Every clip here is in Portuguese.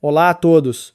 Olá a todos!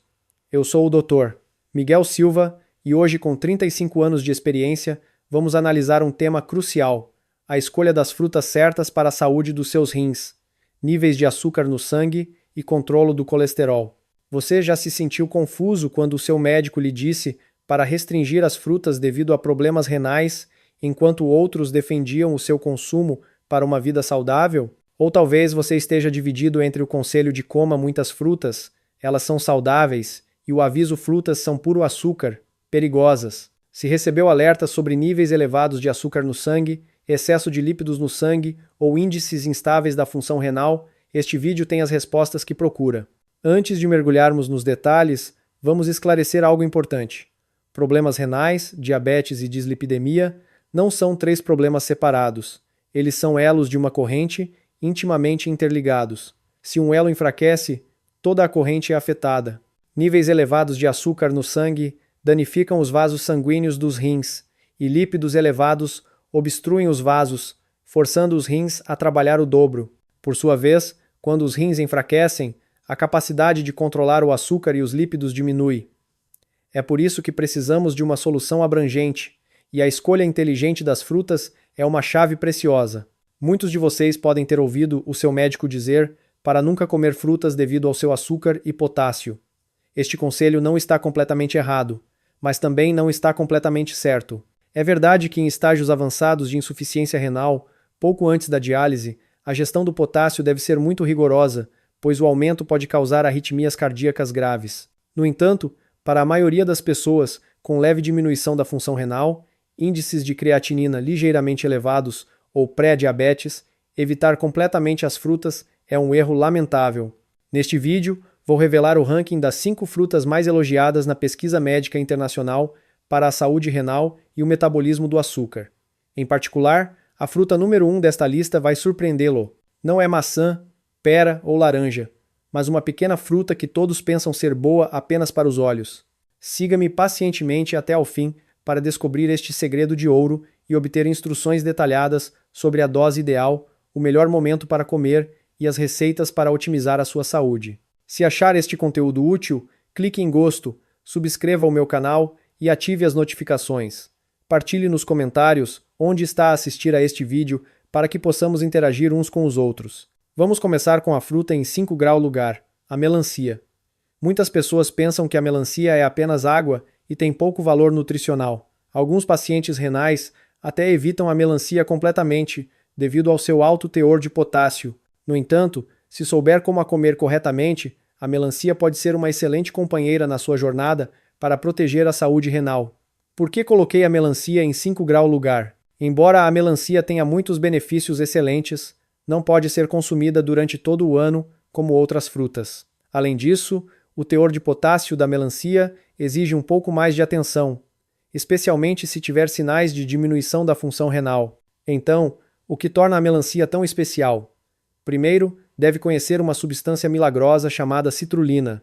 Eu sou o Dr. Miguel Silva e hoje, com 35 anos de experiência, vamos analisar um tema crucial: a escolha das frutas certas para a saúde dos seus rins, níveis de açúcar no sangue e controlo do colesterol. Você já se sentiu confuso quando o seu médico lhe disse para restringir as frutas devido a problemas renais, enquanto outros defendiam o seu consumo para uma vida saudável? Ou talvez você esteja dividido entre o conselho de coma muitas frutas, elas são saudáveis, e o aviso frutas são puro açúcar, perigosas. Se recebeu alertas sobre níveis elevados de açúcar no sangue, excesso de lípidos no sangue ou índices instáveis da função renal, este vídeo tem as respostas que procura. Antes de mergulharmos nos detalhes, vamos esclarecer algo importante. Problemas renais, diabetes e dislipidemia não são três problemas separados. Eles são elos de uma corrente intimamente interligados. Se um elo enfraquece, toda a corrente é afetada. Níveis elevados de açúcar no sangue danificam os vasos sanguíneos dos rins, e lípidos elevados obstruem os vasos, forçando os rins a trabalhar o dobro. Por sua vez, quando os rins enfraquecem, a capacidade de controlar o açúcar e os lípidos diminui. É por isso que precisamos de uma solução abrangente, e a escolha inteligente das frutas é uma chave preciosa. Muitos de vocês podem ter ouvido o seu médico dizer para nunca comer frutas devido ao seu açúcar e potássio. Este conselho não está completamente errado, mas também não está completamente certo. É verdade que em estágios avançados de insuficiência renal, pouco antes da diálise, a gestão do potássio deve ser muito rigorosa, pois o aumento pode causar arritmias cardíacas graves. No entanto, para a maioria das pessoas com leve diminuição da função renal, índices de creatinina ligeiramente elevados ou pré-diabetes, evitar completamente as frutas é um erro lamentável. Neste vídeo, vou revelar o ranking das 5 frutas mais elogiadas na pesquisa médica internacional para a saúde renal e o metabolismo do açúcar. Em particular, a fruta número 1 desta lista vai surpreendê-lo. Não é maçã, pera ou laranja, mas uma pequena fruta que todos pensam ser boa apenas para os olhos. Siga-me pacientemente até ao fim para descobrir este segredo de ouro e obter instruções detalhadas sobre a dose ideal, o melhor momento para comer e as receitas para otimizar a sua saúde. Se achar este conteúdo útil, clique em gosto, subscreva o meu canal e ative as notificações. Partilhe nos comentários onde está a assistir a este vídeo para que possamos interagir uns com os outros. Vamos começar com a fruta em 5 graus lugar, a melancia. Muitas pessoas pensam que a melancia é apenas água e tem pouco valor nutricional. Alguns pacientes renais até evitam a melancia completamente devido ao seu alto teor de potássio. No entanto, se souber como a comer corretamente, a melancia pode ser uma excelente companheira na sua jornada para proteger a saúde renal. Por que coloquei a melancia em 5 graus lugar? Embora a melancia tenha muitos benefícios excelentes, não pode ser consumida durante todo o ano como outras frutas. Além disso, o teor de potássio da melancia exige um pouco mais de atenção, especialmente se tiver sinais de diminuição da função renal. Então, o que torna a melancia tão especial? Primeiro, deve conhecer uma substância milagrosa chamada citrulina.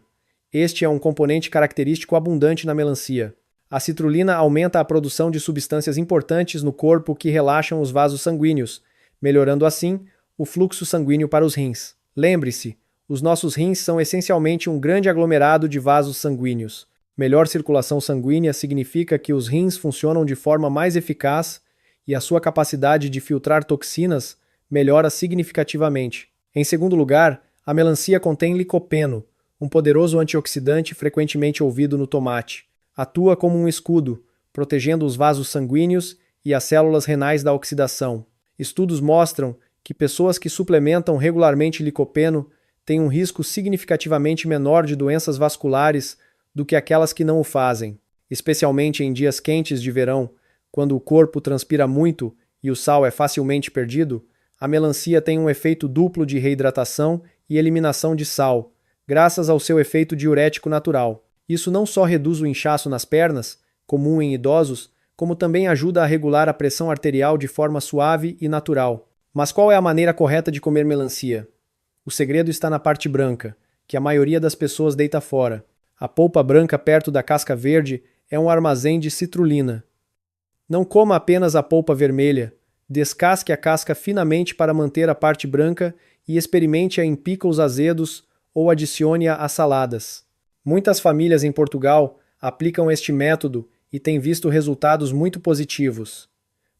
Este é um componente característico abundante na melancia. A citrulina aumenta a produção de substâncias importantes no corpo que relaxam os vasos sanguíneos, melhorando assim o fluxo sanguíneo para os rins. Lembre-se, os nossos rins são essencialmente um grande aglomerado de vasos sanguíneos. Melhor circulação sanguínea significa que os rins funcionam de forma mais eficaz e a sua capacidade de filtrar toxinas melhora significativamente. Em segundo lugar, a melancia contém licopeno, um poderoso antioxidante frequentemente ouvido no tomate. Atua como um escudo, protegendo os vasos sanguíneos e as células renais da oxidação. Estudos mostram que pessoas que suplementam regularmente licopeno têm um risco significativamente menor de doenças vasculares do que aquelas que não o fazem, especialmente em dias quentes de verão, quando o corpo transpira muito e o sal é facilmente perdido. A melancia tem um efeito duplo de reidratação e eliminação de sal, graças ao seu efeito diurético natural. Isso não só reduz o inchaço nas pernas, comum em idosos, como também ajuda a regular a pressão arterial de forma suave e natural. Mas qual é a maneira correta de comer melancia? O segredo está na parte branca, que a maioria das pessoas deita fora. A polpa branca perto da casca verde é um armazém de citrulina. Não coma apenas a polpa vermelha. Descasque a casca finamente para manter a parte branca e experimente-a em pickles azedos ou adicione-a a saladas. Muitas famílias em Portugal aplicam este método e têm visto resultados muito positivos.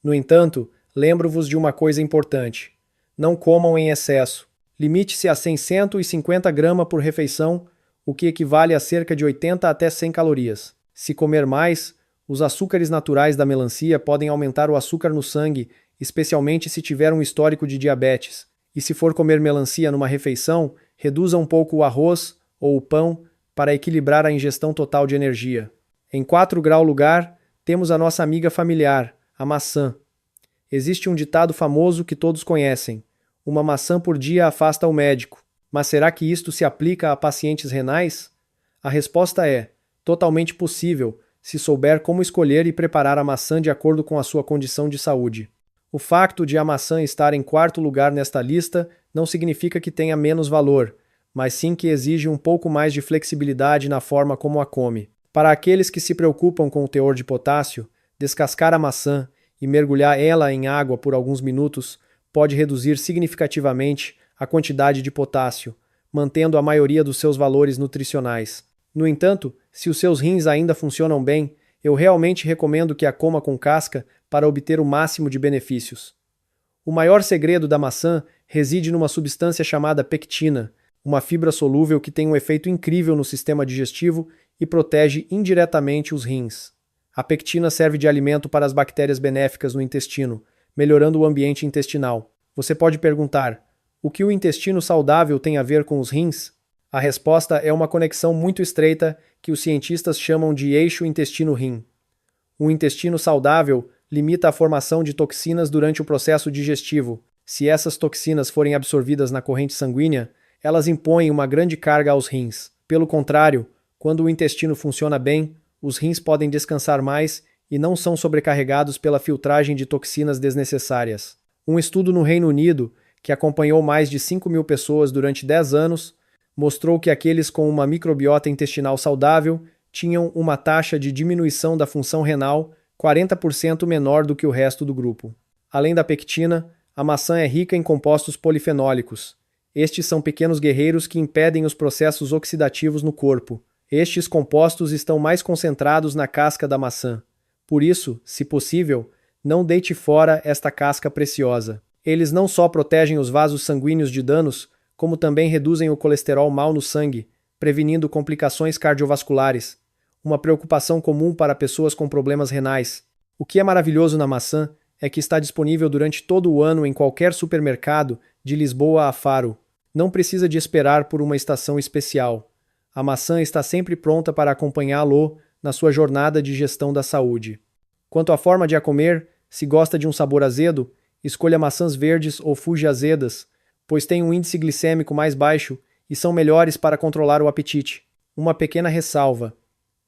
No entanto, lembro-vos de uma coisa importante: não comam em excesso. Limite-se a 150 gramas por refeição, o que equivale a cerca de 80 até 100 calorias. Se comer mais, os açúcares naturais da melancia podem aumentar o açúcar no sangue, especialmente se tiver um histórico de diabetes. E se for comer melancia numa refeição, reduza um pouco o arroz ou o pão para equilibrar a ingestão total de energia. Em 4 graus lugar, temos a nossa amiga familiar, a maçã. Existe um ditado famoso que todos conhecem: uma maçã por dia afasta o médico. Mas será que isto se aplica a pacientes renais? A resposta é: totalmente possível, se souber como escolher e preparar a maçã de acordo com a sua condição de saúde. O facto de a maçã estar em 4º lugar nesta lista não significa que tenha menos valor, mas sim que exige um pouco mais de flexibilidade na forma como a come. Para aqueles que se preocupam com o teor de potássio, descascar a maçã e mergulhar ela em água por alguns minutos pode reduzir significativamente a quantidade de potássio, mantendo a maioria dos seus valores nutricionais. No entanto, se os seus rins ainda funcionam bem, eu realmente recomendo que a coma com casca para obter o máximo de benefícios. O maior segredo da maçã reside numa substância chamada pectina, uma fibra solúvel que tem um efeito incrível no sistema digestivo e protege indiretamente os rins. A pectina serve de alimento para as bactérias benéficas no intestino, melhorando o ambiente intestinal. Você pode perguntar: o que o intestino saudável tem a ver com os rins? A resposta é uma conexão muito estreita que os cientistas chamam de eixo intestino-rim. O intestino saudável limita a formação de toxinas durante o processo digestivo. Se essas toxinas forem absorvidas na corrente sanguínea, elas impõem uma grande carga aos rins. Pelo contrário, quando o intestino funciona bem, os rins podem descansar mais e não são sobrecarregados pela filtragem de toxinas desnecessárias. Um estudo no Reino Unido, que acompanhou mais de 5.000 pessoas durante 10 anos, mostrou que aqueles com uma microbiota intestinal saudável tinham uma taxa de diminuição da função renal 40% menor do que o resto do grupo. Além da pectina, a maçã é rica em compostos polifenólicos. Estes são pequenos guerreiros que impedem os processos oxidativos no corpo. Estes compostos estão mais concentrados na casca da maçã. Por isso, se possível, não deite fora esta casca preciosa. Eles não só protegem os vasos sanguíneos de danos, como também reduzem o colesterol mau no sangue, prevenindo complicações cardiovasculares, uma preocupação comum para pessoas com problemas renais. O que é maravilhoso na maçã é que está disponível durante todo o ano em qualquer supermercado, de Lisboa a Faro. Não precisa de esperar por uma estação especial. A maçã está sempre pronta para acompanhá-lo na sua jornada de gestão da saúde. Quanto à forma de a comer, se gosta de um sabor azedo, escolha maçãs verdes ou fuji azedas, pois têm um índice glicêmico mais baixo e são melhores para controlar o apetite. Uma pequena ressalva: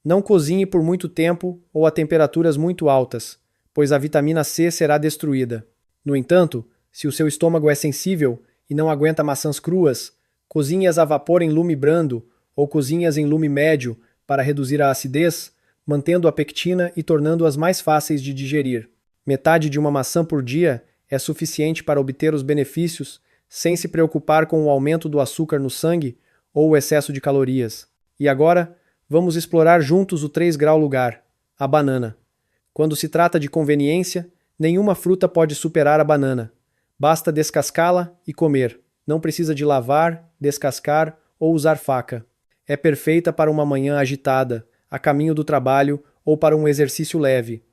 não cozinhe por muito tempo ou a temperaturas muito altas, pois a vitamina C será destruída. No entanto, se o seu estômago é sensível e não aguenta maçãs cruas, cozinhe-as a vapor em lume brando ou cozinhe-as em lume médio para reduzir a acidez, mantendo a pectina e tornando-as mais fáceis de digerir. Metade de uma maçã por dia é suficiente para obter os benefícios sem se preocupar com o aumento do açúcar no sangue ou o excesso de calorias. E agora, vamos explorar juntos o 3 grau lugar, a banana. Quando se trata de conveniência, nenhuma fruta pode superar a banana. Basta descascá-la e comer. Não precisa de lavar, descascar ou usar faca. É perfeita para uma manhã agitada, a caminho do trabalho ou para um exercício leve.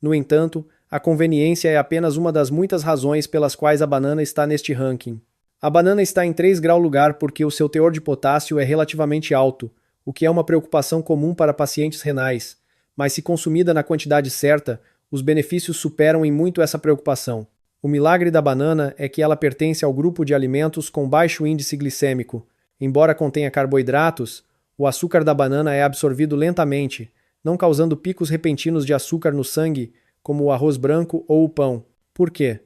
No entanto, a conveniência é apenas uma das muitas razões pelas quais a banana está neste ranking. A banana está em 3 grau lugar porque o seu teor de potássio é relativamente alto, o que é uma preocupação comum para pacientes renais, mas se consumida na quantidade certa, os benefícios superam em muito essa preocupação. O milagre da banana é que ela pertence ao grupo de alimentos com baixo índice glicêmico. Embora contenha carboidratos, o açúcar da banana é absorvido lentamente, não causando picos repentinos de açúcar no sangue, como o arroz branco ou o pão. Por quê?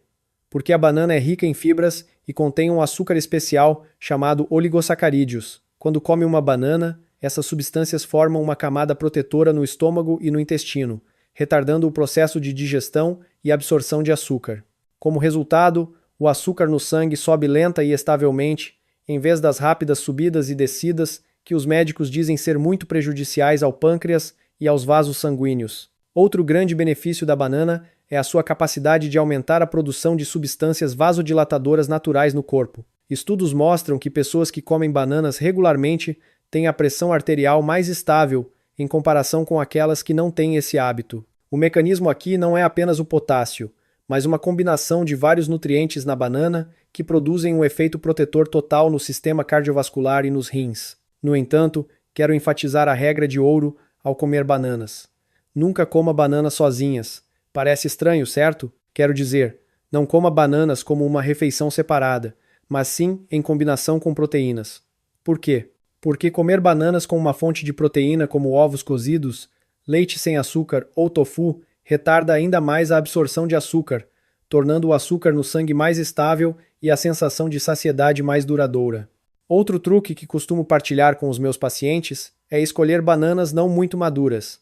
Porque a banana é rica em fibras e contém um açúcar especial chamado oligosacarídeos. Quando come uma banana, essas substâncias formam uma camada protetora no estômago e no intestino, retardando o processo de digestão e absorção de açúcar. Como resultado, o açúcar no sangue sobe lenta e estavelmente, em vez das rápidas subidas e descidas que os médicos dizem ser muito prejudiciais ao pâncreas e aos vasos sanguíneos. Outro grande benefício da banana é a sua capacidade de aumentar a produção de substâncias vasodilatadoras naturais no corpo. Estudos mostram que pessoas que comem bananas regularmente têm a pressão arterial mais estável em comparação com aquelas que não têm esse hábito. O mecanismo aqui não é apenas o potássio, mas uma combinação de vários nutrientes na banana que produzem um efeito protetor total no sistema cardiovascular e nos rins. No entanto, quero enfatizar a regra de ouro ao comer bananas. Nunca coma bananas sozinhas. Parece estranho, certo? Quero dizer, não coma bananas como uma refeição separada, mas sim em combinação com proteínas. Por quê? Porque comer bananas com uma fonte de proteína como ovos cozidos, leite sem açúcar ou tofu retarda ainda mais a absorção de açúcar, tornando o açúcar no sangue mais estável e a sensação de saciedade mais duradoura. Outro truque que costumo partilhar com os meus pacientes é escolher bananas não muito maduras.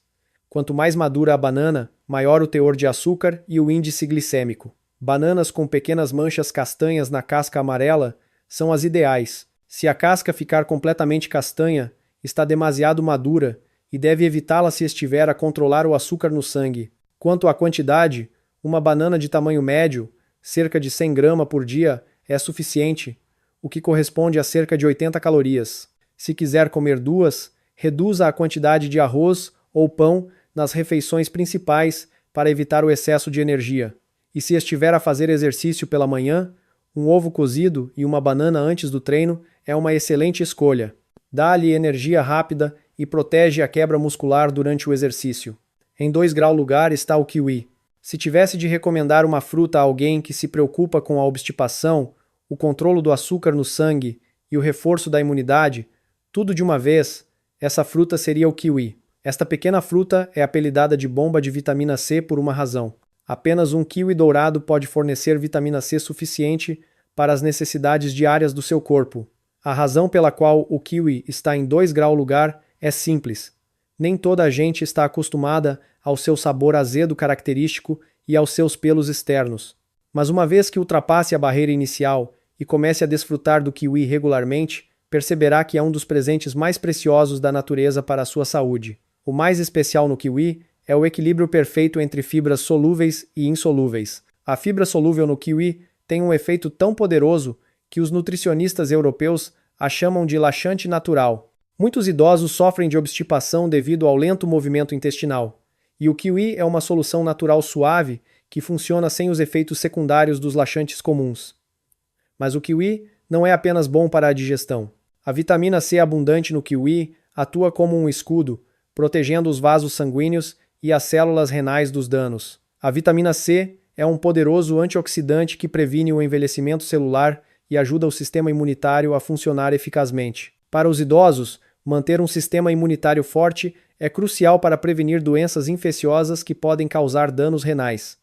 Quanto mais madura a banana, maior o teor de açúcar e o índice glicêmico. Bananas com pequenas manchas castanhas na casca amarela são as ideais. Se a casca ficar completamente castanha, está demasiado madura e deve evitá-la se estiver a controlar o açúcar no sangue. Quanto à quantidade, uma banana de tamanho médio, cerca de 100 gramas por dia, é suficiente, o que corresponde a cerca de 80 calorias. Se quiser comer duas, reduza a quantidade de arroz ou pão nas refeições principais para evitar o excesso de energia. E se estiver a fazer exercício pela manhã, um ovo cozido e uma banana antes do treino é uma excelente escolha. Dá-lhe energia rápida e protege a quebra muscular durante o exercício. Em 2 graus lugar está o kiwi. Se tivesse de recomendar uma fruta a alguém que se preocupa com a obstipação, o controle do açúcar no sangue e o reforço da imunidade, tudo de uma vez, essa fruta seria o kiwi. Esta pequena fruta é apelidada de bomba de vitamina C por uma razão. Apenas um kiwi dourado pode fornecer vitamina C suficiente para as necessidades diárias do seu corpo. A razão pela qual o kiwi está em 2 graus lugar é simples. Nem toda a gente está acostumada ao seu sabor azedo característico e aos seus pelos externos. Mas uma vez que ultrapasse a barreira inicial e comece a desfrutar do kiwi regularmente, perceberá que é um dos presentes mais preciosos da natureza para a sua saúde. O mais especial no kiwi é o equilíbrio perfeito entre fibras solúveis e insolúveis. A fibra solúvel no kiwi tem um efeito tão poderoso que os nutricionistas europeus a chamam de laxante natural. Muitos idosos sofrem de obstipação devido ao lento movimento intestinal, e o kiwi é uma solução natural suave que funciona sem os efeitos secundários dos laxantes comuns. Mas o kiwi não é apenas bom para a digestão. A vitamina C abundante no kiwi atua como um escudo, protegendo os vasos sanguíneos e as células renais dos danos. A vitamina C é um poderoso antioxidante que previne o envelhecimento celular e ajuda o sistema imunitário a funcionar eficazmente. Para os idosos, manter um sistema imunitário forte é crucial para prevenir doenças infecciosas que podem causar danos renais.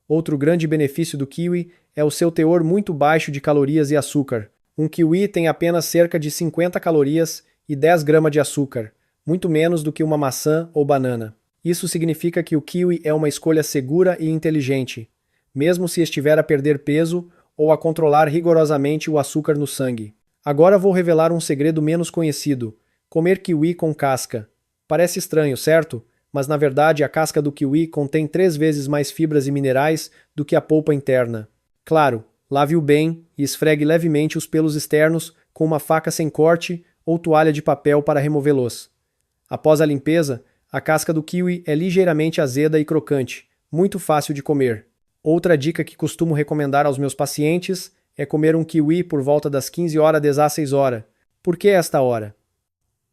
Outro grande benefício do kiwi é o seu teor muito baixo de calorias e açúcar. Um kiwi tem apenas cerca de 50 calorias e 10 gramas de açúcar, muito menos do que uma maçã ou banana. Isso significa que o kiwi é uma escolha segura e inteligente, mesmo se estiver a perder peso ou a controlar rigorosamente o açúcar no sangue. Agora vou revelar um segredo menos conhecido: comer kiwi com casca. Parece estranho, certo? Mas na verdade a casca do kiwi contém 3 vezes mais fibras e minerais do que a polpa interna. Claro, lave-o bem e esfregue levemente os pelos externos com uma faca sem corte ou toalha de papel para removê-los. Após a limpeza, a casca do kiwi é ligeiramente azeda e crocante, muito fácil de comer. Outra dica que costumo recomendar aos meus pacientes é comer um kiwi por volta das 15 horas às 16 horas. Por que esta hora?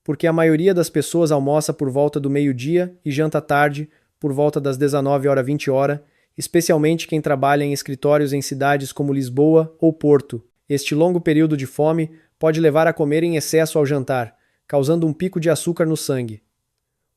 Porque a maioria das pessoas almoça por volta do meio-dia e janta tarde, por volta das 19 horas 20 horas, especialmente quem trabalha em escritórios em cidades como Lisboa ou Porto. Este longo período de fome pode levar a comer em excesso ao jantar, causando um pico de açúcar no sangue.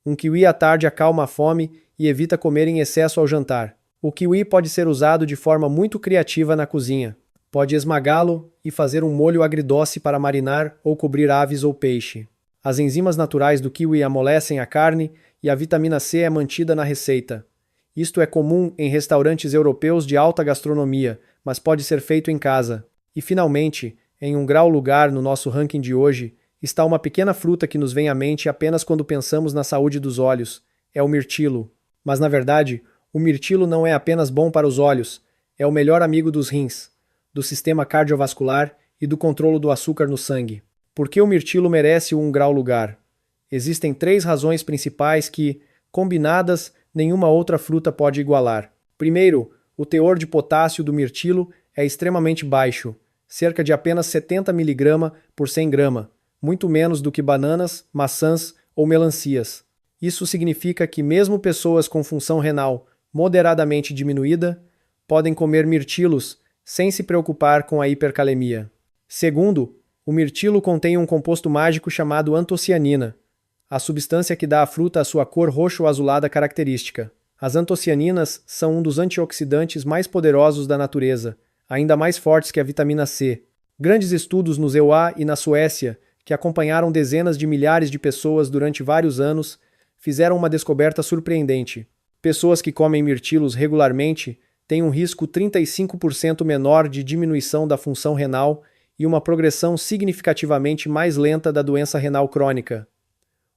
Um kiwi à tarde acalma a fome e evita comer em excesso ao jantar. O kiwi pode ser usado de forma muito criativa na cozinha. Pode esmagá-lo e fazer um molho agridoce para marinar ou cobrir aves ou peixe. As enzimas naturais do kiwi amolecem a carne e a vitamina C é mantida na receita. Isto é comum em restaurantes europeus de alta gastronomia, mas pode ser feito em casa. E finalmente, Em um grau lugar no nosso ranking de hoje, está uma pequena fruta que nos vem à mente apenas quando pensamos na saúde dos olhos. É o mirtilo. Mas na verdade, o mirtilo não é apenas bom para os olhos, é o melhor amigo dos rins, do sistema cardiovascular e do controle do açúcar no sangue. Por que o mirtilo merece um grau lugar? Existem 3 razões principais que, combinadas, nenhuma outra fruta pode igualar. Primeiro, o teor de potássio do mirtilo é extremamente baixo, cerca de apenas 70 mg por 100 grama, muito menos do que bananas, maçãs ou melancias. Isso significa que mesmo pessoas com função renal moderadamente diminuída podem comer mirtilos sem se preocupar com a hipercalemia. Segundo, o mirtilo contém um composto mágico chamado antocianina, a substância que dá à fruta a sua cor roxo-azulada característica. As antocianinas são um dos antioxidantes mais poderosos da natureza, ainda mais fortes que a vitamina C. Grandes estudos no EUA e na Suécia, que acompanharam dezenas de milhares de pessoas durante vários anos, fizeram uma descoberta surpreendente. Pessoas que comem mirtilos regularmente têm um risco 35% menor de diminuição da função renal e uma progressão significativamente mais lenta da doença renal crônica.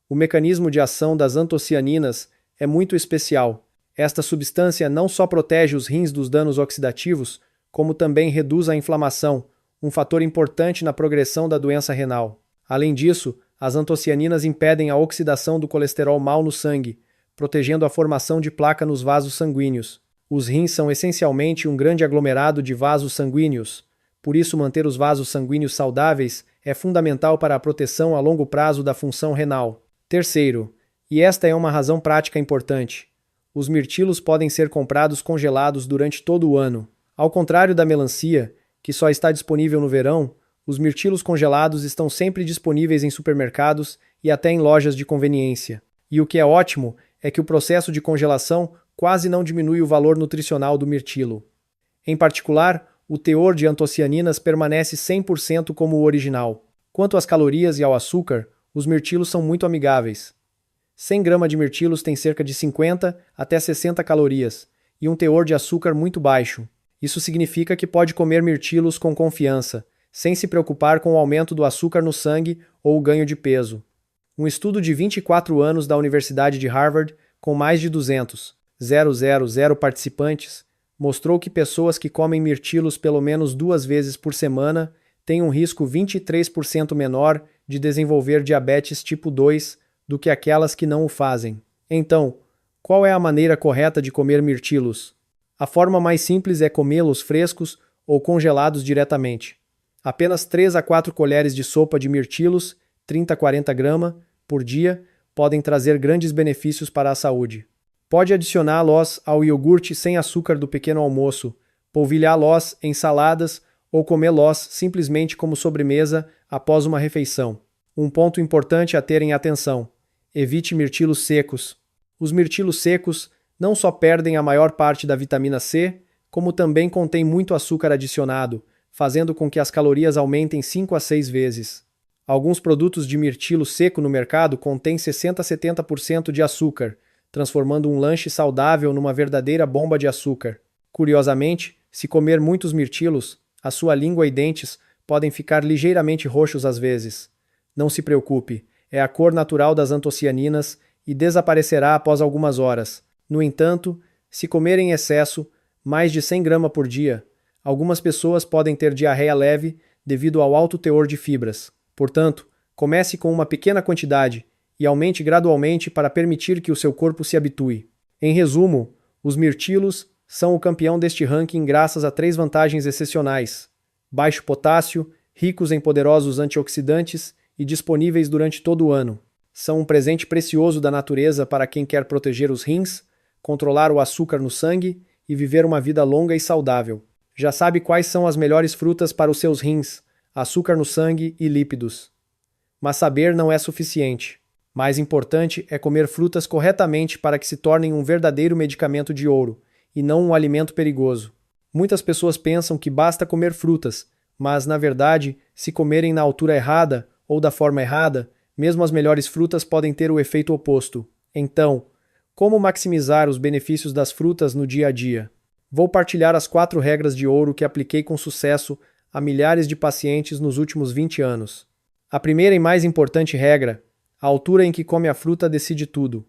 O mecanismo de ação das antocianinas é muito especial. Esta substância não só protege os rins dos danos oxidativos, como também reduz a inflamação, um fator importante na progressão da doença renal. Além disso, as antocianinas impedem a oxidação do colesterol mau no sangue, protegendo a formação de placa nos vasos sanguíneos. Os rins são essencialmente um grande aglomerado de vasos sanguíneos. Por isso, manter os vasos sanguíneos saudáveis é fundamental para a proteção a longo prazo da função renal. Terceiro, e esta é uma razão prática importante, os mirtilos podem ser comprados congelados durante todo o ano. Ao contrário da melancia, que só está disponível no verão, os mirtilos congelados estão sempre disponíveis em supermercados e até em lojas de conveniência. E o que é ótimo é que o processo de congelação quase não diminui o valor nutricional do mirtilo. Em particular, o teor de antocianinas permanece 100% como o original. Quanto às calorias e ao açúcar, os mirtilos são muito amigáveis. 100 gramas de mirtilos tem cerca de 50 até 60 calorias e um teor de açúcar muito baixo. Isso significa que pode comer mirtilos com confiança, sem se preocupar com o aumento do açúcar no sangue ou o ganho de peso. Um estudo de 24 anos da Universidade de Harvard, com mais de 200,000 participantes, mostrou que pessoas que comem mirtilos pelo menos 2 vezes por semana têm um risco 23% menor de desenvolver diabetes tipo 2 do que aquelas que não o fazem. Então, qual é a maneira correta de comer mirtilos? A forma mais simples é comê-los frescos ou congelados diretamente. Apenas 3 a 4 colheres de sopa de mirtilos, 30 a 40 gramas, por dia, podem trazer grandes benefícios para a saúde. Pode adicioná-los ao iogurte sem açúcar do pequeno almoço, polvilhá-los em saladas ou comê-los simplesmente como sobremesa após uma refeição. Um ponto importante a ter em atenção: evite mirtilos secos. Os mirtilos secos não só perdem a maior parte da vitamina C, como também contêm muito açúcar adicionado, fazendo com que as calorias aumentem 5 a 6 vezes. Alguns produtos de mirtilo seco no mercado contêm 60 a 70% de açúcar, transformando um lanche saudável numa verdadeira bomba de açúcar. Curiosamente, se comer muitos mirtilos, a sua língua e dentes podem ficar ligeiramente roxos às vezes. Não se preocupe, é a cor natural das antocianinas e desaparecerá após algumas horas. No entanto, se comer em excesso, mais de 100 gramas por dia, algumas pessoas podem ter diarreia leve devido ao alto teor de fibras. Portanto, comece com uma pequena quantidade e aumente gradualmente para permitir que o seu corpo se habitue. Em resumo, os mirtilos são o campeão deste ranking graças a 3 vantagens excepcionais: baixo potássio, ricos em poderosos antioxidantes e disponíveis durante todo o ano. São um presente precioso da natureza para quem quer proteger os rins, controlar o açúcar no sangue e viver uma vida longa e saudável. Já sabe quais são as melhores frutas para os seus rins, açúcar no sangue e lípidos. Mas saber não é suficiente. Mais importante é comer frutas corretamente para que se tornem um verdadeiro medicamento de ouro, e não um alimento perigoso. Muitas pessoas pensam que basta comer frutas, mas, na verdade, se comerem na altura errada ou da forma errada, mesmo as melhores frutas podem ter o efeito oposto. Então, como maximizar os benefícios das frutas no dia a dia? Vou partilhar as 4 regras de ouro que apliquei com sucesso a milhares de pacientes nos últimos 20 anos. A primeira e mais importante regra: a altura em que come a fruta decide tudo.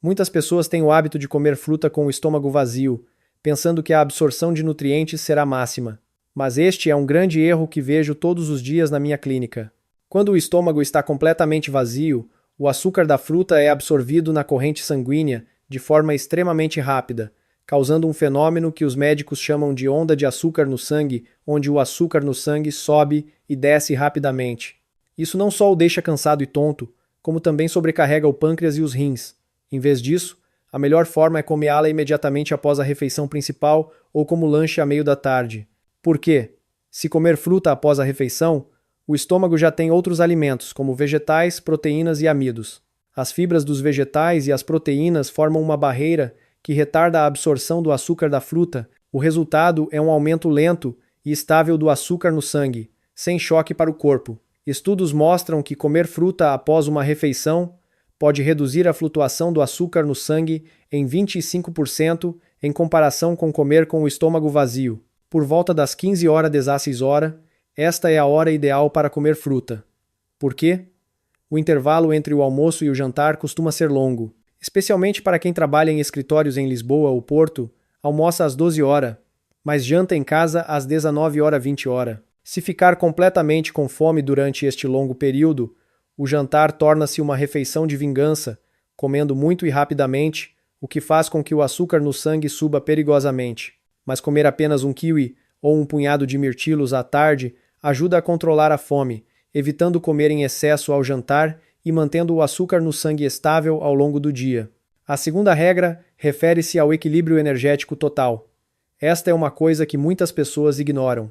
Muitas pessoas têm o hábito de comer fruta com o estômago vazio, pensando que a absorção de nutrientes será máxima. Mas este é um grande erro que vejo todos os dias na minha clínica. Quando o estômago está completamente vazio, o açúcar da fruta é absorvido na corrente sanguínea de forma extremamente rápida, causando um fenômeno que os médicos chamam de onda de açúcar no sangue, onde o açúcar no sangue sobe e desce rapidamente. Isso não só o deixa cansado e tonto, como também sobrecarrega o pâncreas e os rins. Em vez disso, a melhor forma é comê-la imediatamente após a refeição principal ou como lanche a meio da tarde. Por quê? Se comer fruta após a refeição, o estômago já tem outros alimentos, como vegetais, proteínas e amidos. As fibras dos vegetais e as proteínas formam uma barreira que retarda a absorção do açúcar da fruta. O resultado é um aumento lento e estável do açúcar no sangue, sem choque para o corpo. Estudos mostram que comer fruta após uma refeição pode reduzir a flutuação do açúcar no sangue em 25% em comparação com comer com o estômago vazio. Por volta das 15h16, esta é a hora ideal para comer fruta. Por quê? O intervalo entre o almoço e o jantar costuma ser longo. Especialmente para quem trabalha em escritórios em Lisboa ou Porto, almoça às 12h, mas janta em casa às 19h20. Se ficar completamente com fome durante este longo período, o jantar torna-se uma refeição de vingança, comendo muito e rapidamente, o que faz com que o açúcar no sangue suba perigosamente. Mas comer apenas um kiwi ou um punhado de mirtilos à tarde ajuda a controlar a fome, evitando comer em excesso ao jantar e mantendo o açúcar no sangue estável ao longo do dia. A segunda regra refere-se ao equilíbrio energético total. Esta é uma coisa que muitas pessoas ignoram.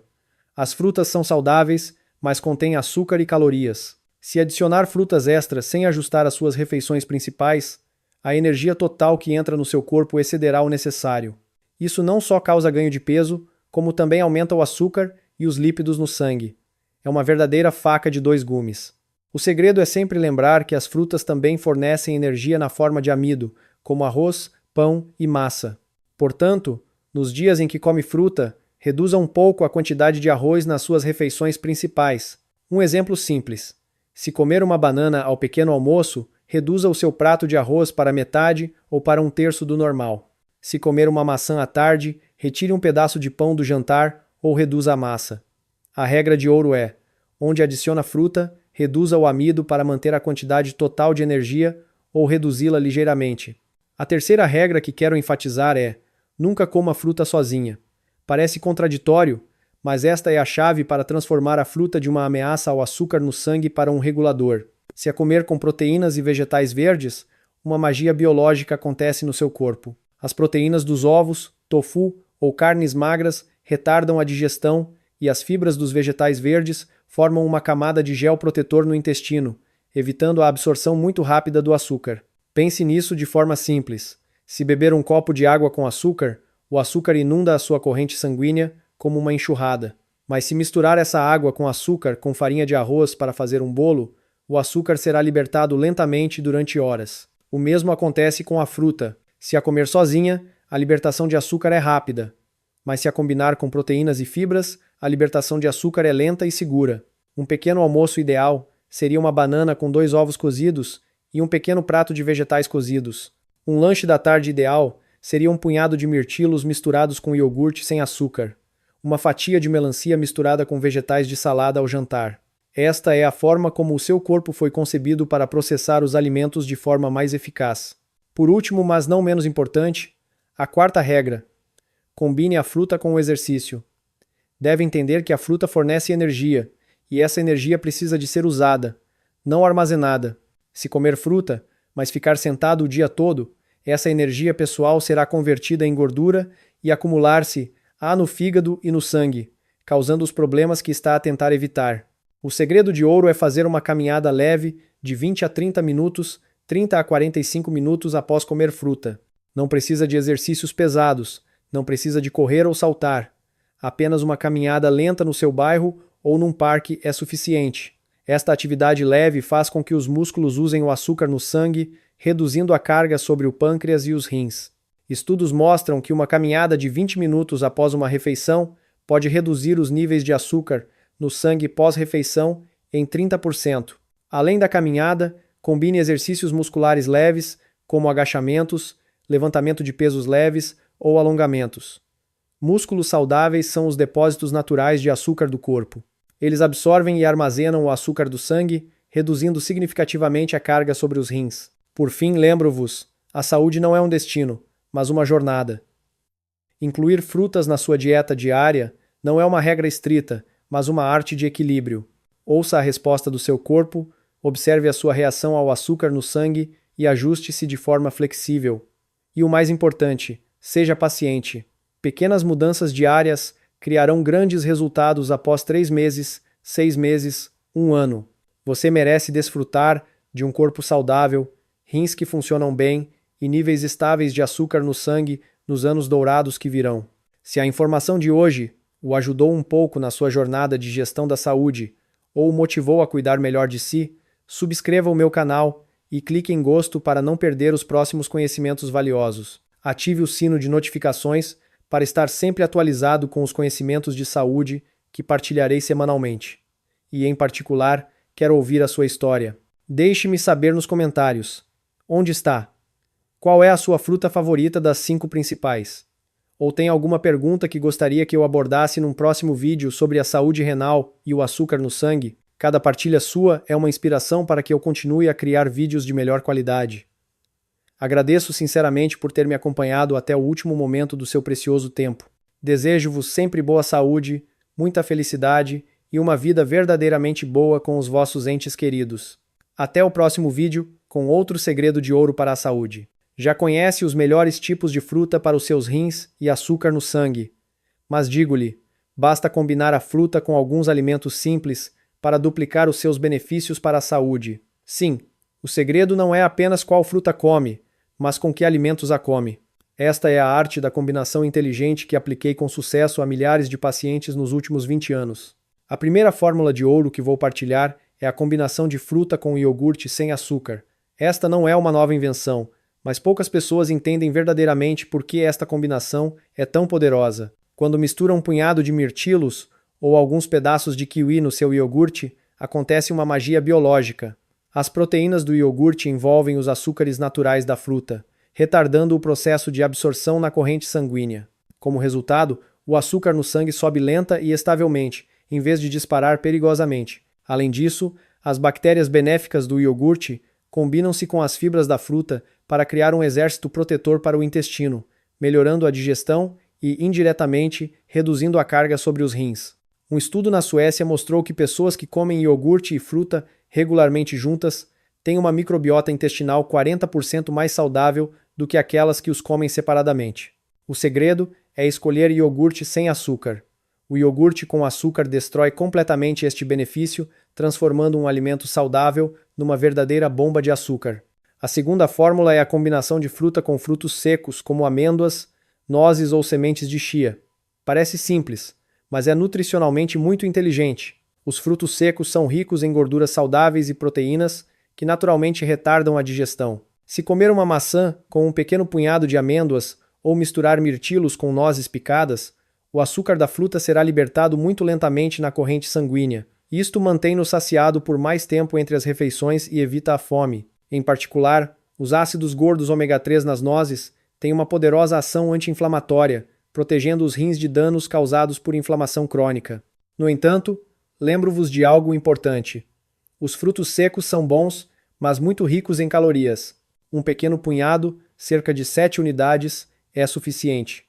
As frutas são saudáveis, mas contêm açúcar e calorias. Se adicionar frutas extras sem ajustar as suas refeições principais, a energia total que entra no seu corpo excederá o necessário. Isso não só causa ganho de peso, como também aumenta o açúcar e os lípidos no sangue. É uma verdadeira faca de dois gumes. O segredo é sempre lembrar que as frutas também fornecem energia na forma de amido, como arroz, pão e massa. Portanto, nos dias em que come fruta, reduza um pouco a quantidade de arroz nas suas refeições principais. Um exemplo simples: se comer uma banana ao pequeno almoço, reduza o seu prato de arroz para metade ou para um terço do normal. Se comer uma maçã à tarde, retire um pedaço de pão do jantar ou reduza a massa. A regra de ouro é: onde adiciona fruta, reduza o amido para manter a quantidade total de energia ou reduzi-la ligeiramente. A terceira regra que quero enfatizar é: nunca coma fruta sozinha. Parece contraditório, mas esta é a chave para transformar a fruta de uma ameaça ao açúcar no sangue para um regulador. Se a comer com proteínas e vegetais verdes, uma magia biológica acontece no seu corpo. As proteínas dos ovos, tofu ou carnes magras retardam a digestão e as fibras dos vegetais verdes formam uma camada de gel protetor no intestino, evitando a absorção muito rápida do açúcar. Pense nisso de forma simples. Se beber um copo de água com açúcar, o açúcar inunda a sua corrente sanguínea como uma enxurrada. Mas se misturar essa água com açúcar com farinha de arroz para fazer um bolo, o açúcar será libertado lentamente durante horas. O mesmo acontece com a fruta. Se a comer sozinha, a libertação de açúcar é rápida. Mas se a combinar com proteínas e fibras, a libertação de açúcar é lenta e segura. Um pequeno almoço ideal seria uma banana com 2 ovos cozidos e um pequeno prato de vegetais cozidos. Um lanche da tarde ideal seria um punhado de mirtilos misturados com iogurte sem açúcar. Uma fatia de melancia misturada com vegetais de salada ao jantar. Esta é a forma como o seu corpo foi concebido para processar os alimentos de forma mais eficaz. Por último, mas não menos importante, a quarta regra: combine a fruta com o exercício. Deve entender que a fruta fornece energia, e essa energia precisa de ser usada, não armazenada. Se comer fruta, mas ficar sentado o dia todo, essa energia pessoal será convertida em gordura e acumular-se no fígado e no sangue, causando os problemas que está a tentar evitar. O segredo de ouro é fazer uma caminhada leve de 20 a 30 minutos, 30 a 45 minutos após comer fruta. Não precisa de exercícios pesados, não precisa de correr ou saltar. Apenas uma caminhada lenta no seu bairro ou num parque é suficiente. Esta atividade leve faz com que os músculos usem o açúcar no sangue, reduzindo a carga sobre o pâncreas e os rins. Estudos mostram que uma caminhada de 20 minutos após uma refeição pode reduzir os níveis de açúcar no sangue pós-refeição em 30%. Além da caminhada, combine exercícios musculares leves, como agachamentos, levantamento de pesos leves ou alongamentos. Músculos saudáveis são os depósitos naturais de açúcar do corpo. Eles absorvem e armazenam o açúcar do sangue, reduzindo significativamente a carga sobre os rins. Por fim, lembro-vos, a saúde não é um destino, mas uma jornada. Incluir frutas na sua dieta diária não é uma regra estrita, mas uma arte de equilíbrio. Ouça a resposta do seu corpo, observe a sua reação ao açúcar no sangue e ajuste-se de forma flexível. E o mais importante, seja paciente. Pequenas mudanças diárias criarão grandes resultados após 3 meses, 6 meses, 1 ano. Você merece desfrutar de um corpo saudável, rins que funcionam bem e níveis estáveis de açúcar no sangue nos anos dourados que virão. Se a informação de hoje o ajudou um pouco na sua jornada de gestão da saúde ou o motivou a cuidar melhor de si, subscreva o meu canal e clique em gosto para não perder os próximos conhecimentos valiosos. Ative o sino de notificações para estar sempre atualizado com os conhecimentos de saúde que partilharei semanalmente. E, em particular, quero ouvir a sua história. Deixe-me saber nos comentários. Onde está? Qual é a sua fruta favorita das 5 principais? Ou tem alguma pergunta que gostaria que eu abordasse num próximo vídeo sobre a saúde renal e o açúcar no sangue? Cada partilha sua é uma inspiração para que eu continue a criar vídeos de melhor qualidade. Agradeço sinceramente por ter me acompanhado até o último momento do seu precioso tempo. Desejo-vos sempre boa saúde, muita felicidade e uma vida verdadeiramente boa com os vossos entes queridos. Até o próximo vídeo com outro segredo de ouro para a saúde. Já conhece os melhores tipos de fruta para os seus rins e açúcar no sangue. Mas digo-lhe, basta combinar a fruta com alguns alimentos simples para duplicar os seus benefícios para a saúde. Sim, o segredo não é apenas qual fruta come, mas com que alimentos a come. Esta é a arte da combinação inteligente que apliquei com sucesso a milhares de pacientes nos últimos 20 anos. A primeira fórmula de ouro que vou partilhar é a combinação de fruta com iogurte sem açúcar. Esta não é uma nova invenção, mas poucas pessoas entendem verdadeiramente por que esta combinação é tão poderosa. Quando mistura um punhado de mirtilos ou alguns pedaços de kiwi no seu iogurte, acontece uma magia biológica. As proteínas do iogurte envolvem os açúcares naturais da fruta, retardando o processo de absorção na corrente sanguínea. Como resultado, o açúcar no sangue sobe lenta e estavelmente, em vez de disparar perigosamente. Além disso, as bactérias benéficas do iogurte combinam-se com as fibras da fruta para criar um exército protetor para o intestino, melhorando a digestão e, indiretamente, reduzindo a carga sobre os rins. Um estudo na Suécia mostrou que pessoas que comem iogurte e fruta regularmente juntas têm uma microbiota intestinal 40% mais saudável do que aquelas que os comem separadamente. O segredo é escolher iogurte sem açúcar. O iogurte com açúcar destrói completamente este benefício, transformando um alimento saudável numa verdadeira bomba de açúcar. A segunda fórmula é a combinação de fruta com frutos secos, como amêndoas, nozes ou sementes de chia. Parece simples, mas é nutricionalmente muito inteligente. Os frutos secos são ricos em gorduras saudáveis e proteínas que naturalmente retardam a digestão. Se comer uma maçã com um pequeno punhado de amêndoas ou misturar mirtilos com nozes picadas, o açúcar da fruta será libertado muito lentamente na corrente sanguínea. Isto mantém-nos saciado por mais tempo entre as refeições e evita a fome. Em particular, os ácidos gordos ômega 3 nas nozes têm uma poderosa ação anti-inflamatória, protegendo os rins de danos causados por inflamação crônica. No entanto, lembro-vos de algo importante. Os frutos secos são bons, mas muito ricos em calorias. Um pequeno punhado, cerca de 7 unidades, é suficiente.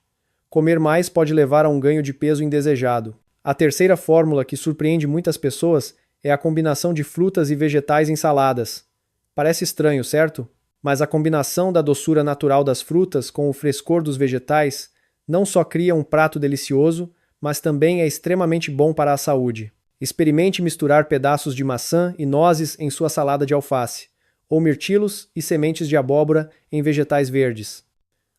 Comer mais pode levar a um ganho de peso indesejado. A terceira fórmula que surpreende muitas pessoas é a combinação de frutas e vegetais em saladas. Parece estranho, certo? Mas a combinação da doçura natural das frutas com o frescor dos vegetais não só cria um prato delicioso, mas também é extremamente bom para a saúde. Experimente misturar pedaços de maçã e nozes em sua salada de alface, ou mirtilos e sementes de abóbora em vegetais verdes.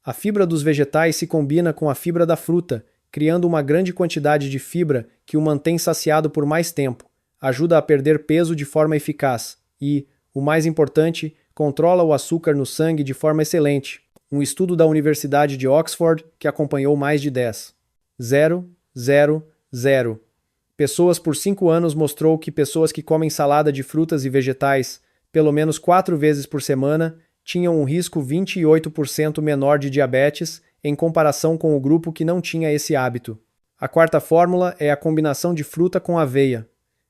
A fibra dos vegetais se combina com a fibra da fruta, criando uma grande quantidade de fibra que o mantém saciado por mais tempo, ajuda a perder peso de forma eficaz e, o mais importante, controla o açúcar no sangue de forma excelente. Um estudo da Universidade de Oxford, que acompanhou mais de 10,0 0, 0. Pessoas por 5 anos mostrou que pessoas que comem salada de frutas e vegetais pelo menos 4 vezes por semana tinham um risco 28% menor de diabetes em comparação com o grupo que não tinha esse hábito. A quarta fórmula é a combinação de fruta com aveia.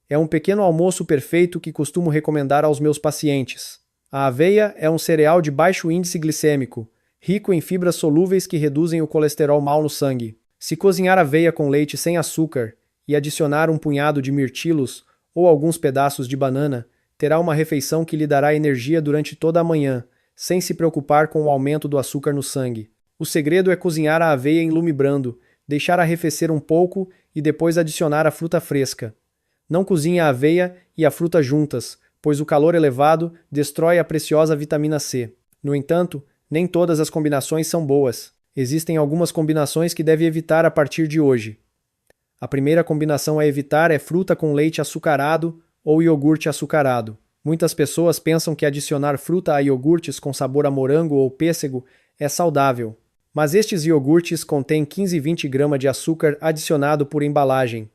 É um pequeno almoço perfeito que costumo recomendar aos meus pacientes. A aveia é um cereal de baixo índice glicêmico, rico em fibras solúveis que reduzem o colesterol mau no sangue. Se cozinhar aveia com leite sem açúcar e adicionar um punhado de mirtilos ou alguns pedaços de banana, terá uma refeição que lhe dará energia durante toda a manhã, sem se preocupar com o aumento do açúcar no sangue. O segredo é cozinhar a aveia em lume brando, deixar arrefecer um pouco e depois adicionar a fruta fresca. Não cozinhe a aveia e a fruta juntas, pois o calor elevado destrói a preciosa vitamina C. No entanto, nem todas as combinações são boas. Existem algumas combinações que deve evitar a partir de hoje. A primeira combinação a evitar é fruta com leite açucarado ou iogurte açucarado. Muitas pessoas pensam que adicionar fruta a iogurtes com sabor a morango ou pêssego é saudável. Mas estes iogurtes contêm 15 e 20 gramas de açúcar adicionado por embalagem,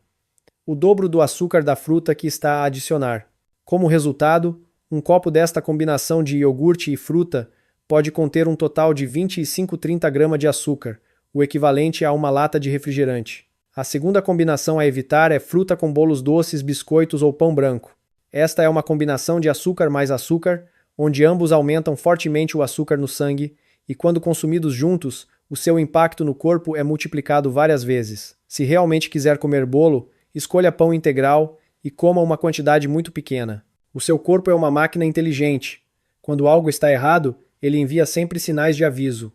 o dobro do açúcar da fruta que está a adicionar. Como resultado, um copo desta combinação de iogurte e fruta pode conter um total de 25-30 gramas de açúcar, o equivalente a uma lata de refrigerante. A segunda combinação a evitar é fruta com bolos doces, biscoitos ou pão branco. Esta é uma combinação de açúcar mais açúcar, onde ambos aumentam fortemente o açúcar no sangue e, quando consumidos juntos, o seu impacto no corpo é multiplicado várias vezes. Se realmente quiser comer bolo, escolha pão integral e coma uma quantidade muito pequena. O seu corpo é uma máquina inteligente. Quando algo está errado, ele envia sempre sinais de aviso.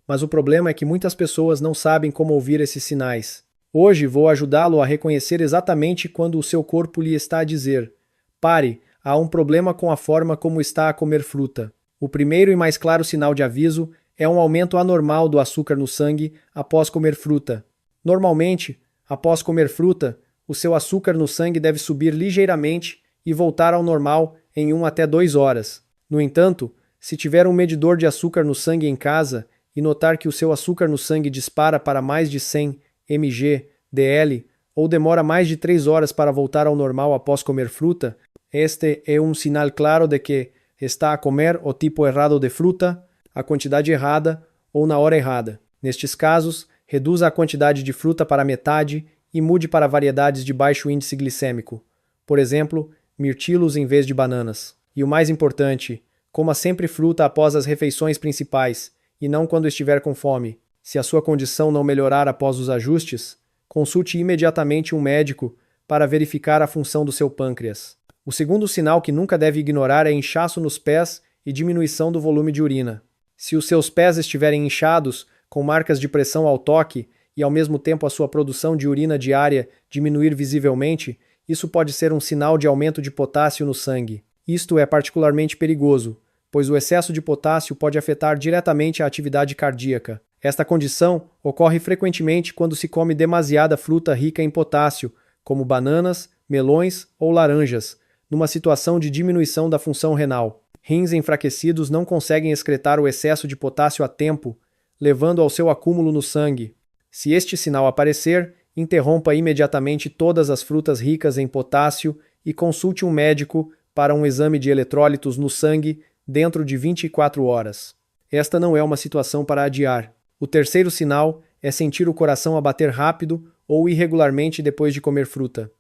Mas o problema é que muitas pessoas não sabem como ouvir esses sinais. Hoje vou ajudá-lo a reconhecer exatamente quando o seu corpo lhe está a dizer: pare, há um problema com a forma como está a comer fruta. O primeiro e mais claro sinal de aviso é um aumento anormal do açúcar no sangue após comer fruta. Normalmente, após comer fruta, o seu açúcar no sangue deve subir ligeiramente e voltar ao normal em 1 até 2 horas. No entanto, se tiver um medidor de açúcar no sangue em casa e notar que o seu açúcar no sangue dispara para mais de 100 mg/dl ou demora mais de 3 horas para voltar ao normal após comer fruta, este é um sinal claro de que está a comer o tipo errado de fruta, a quantidade errada ou na hora errada. Nestes casos, reduza a quantidade de fruta para metade e mude para variedades de baixo índice glicêmico. Por exemplo, mirtilos em vez de bananas. E o mais importante, coma sempre fruta após as refeições principais e não quando estiver com fome. Se a sua condição não melhorar após os ajustes, consulte imediatamente um médico para verificar a função do seu pâncreas. O segundo sinal que nunca deve ignorar é inchaço nos pés e diminuição do volume de urina. Se os seus pés estiverem inchados, com marcas de pressão ao toque, e ao mesmo tempo a sua produção de urina diária diminuir visivelmente, isso pode ser um sinal de aumento de potássio no sangue. Isto é particularmente perigoso, pois o excesso de potássio pode afetar diretamente a atividade cardíaca. Esta condição ocorre frequentemente quando se come demasiada fruta rica em potássio, como bananas, melões ou laranjas, numa situação de diminuição da função renal. Rins enfraquecidos não conseguem excretar o excesso de potássio a tempo, levando ao seu acúmulo no sangue. Se este sinal aparecer, interrompa imediatamente todas as frutas ricas em potássio e consulte um médico para um exame de eletrólitos no sangue dentro de 24 horas. Esta não é uma situação para adiar. O terceiro sinal é sentir o coração a bater rápido ou irregularmente depois de comer fruta.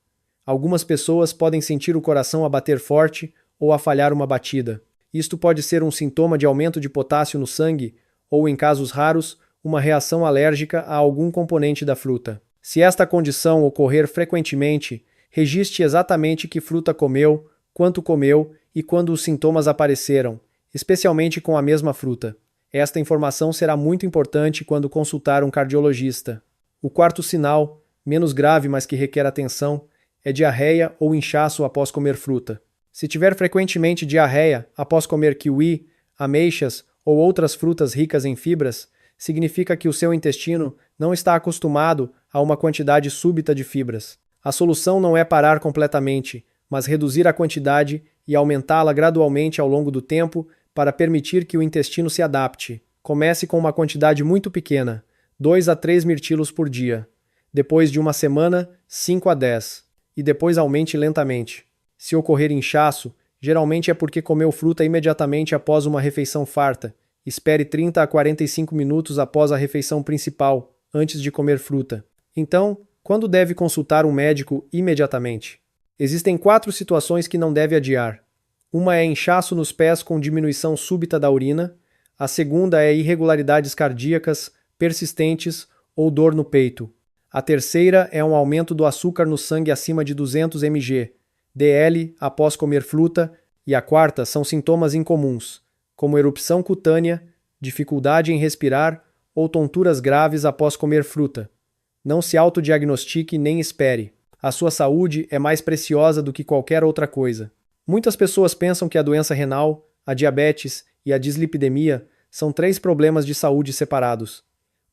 Algumas pessoas podem sentir o coração a bater forte ou a falhar uma batida. Isto pode ser um sintoma de aumento de potássio no sangue ou, em casos raros, uma reação alérgica a algum componente da fruta. Se esta condição ocorrer frequentemente, registre exatamente que fruta comeu, quanto comeu e quando os sintomas apareceram, especialmente com a mesma fruta. Esta informação será muito importante quando consultar um cardiologista. O quarto sinal, menos grave mas que requer atenção, é diarreia ou inchaço após comer fruta. Se tiver frequentemente diarreia após comer kiwi, ameixas ou outras frutas ricas em fibras, significa que o seu intestino não está acostumado a uma quantidade súbita de fibras. A solução não é parar completamente, mas reduzir a quantidade e aumentá-la gradualmente ao longo do tempo para permitir que o intestino se adapte. Comece com uma quantidade muito pequena, 2 a 3 mirtilos por dia. Depois de uma semana, 5 a 10. E depois aumente lentamente. Se ocorrer inchaço, geralmente é porque comeu fruta imediatamente após uma refeição farta. Espere 30 a 45 minutos após a refeição principal, antes de comer fruta. Então, quando deve consultar um médico imediatamente? Existem 4 situações que não deve adiar. Uma é inchaço nos pés com diminuição súbita da urina. A segunda é irregularidades cardíacas, persistentes ou dor no peito. A terceira é um aumento do açúcar no sangue acima de 200 mg, DL, após comer fruta. E a quarta são sintomas incomuns, como erupção cutânea, dificuldade em respirar ou tonturas graves após comer fruta. Não se autodiagnostique nem espere. A sua saúde é mais preciosa do que qualquer outra coisa. Muitas pessoas pensam que a doença renal, a diabetes e a dislipidemia são 3 problemas de saúde separados.